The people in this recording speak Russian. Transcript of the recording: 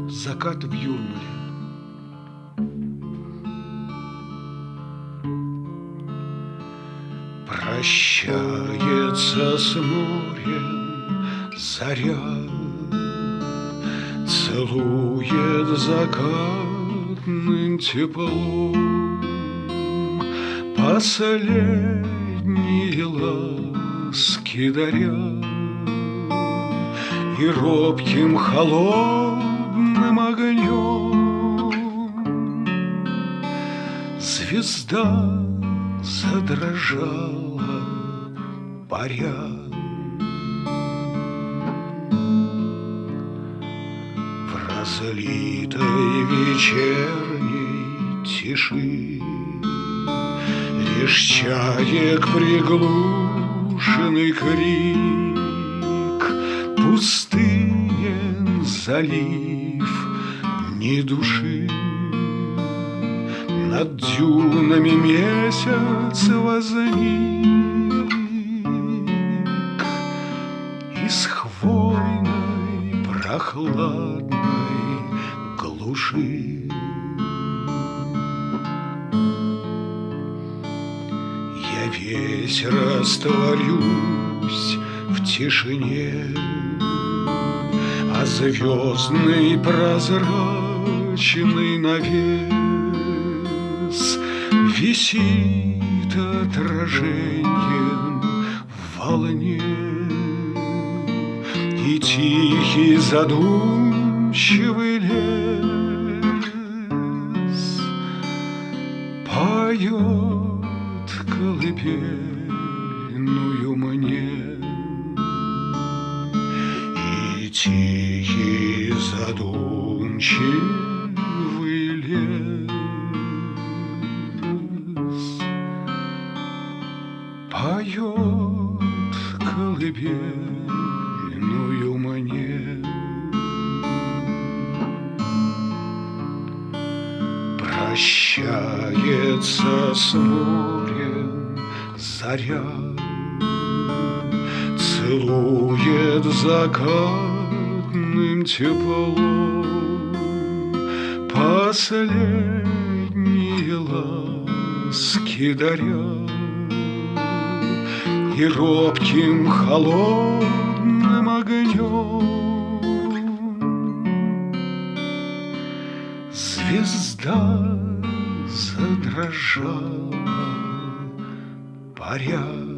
Закат в Юрмале. Прощается с морем заря, целует закатным теплом последние ласки даря, и робким холодным огнем звезда задрожала, паря. В разлитой вечерней тиши лишь чаек приглушенный крик, пустынен залив, ни души. Над дюнами месяц возник из хвойной прохладной глуши. Я весь растворюсь в тишине, а звездный прозрачный навес висит отражением в волне, и тихий задумчивый лес поет колыбельную мне, и тихий задумчивый лес поет колыбельную мне. Прощается с морем заря, целует закатным теплом последние ласки даря, и робким холодным огнем звезда задрожала, паря.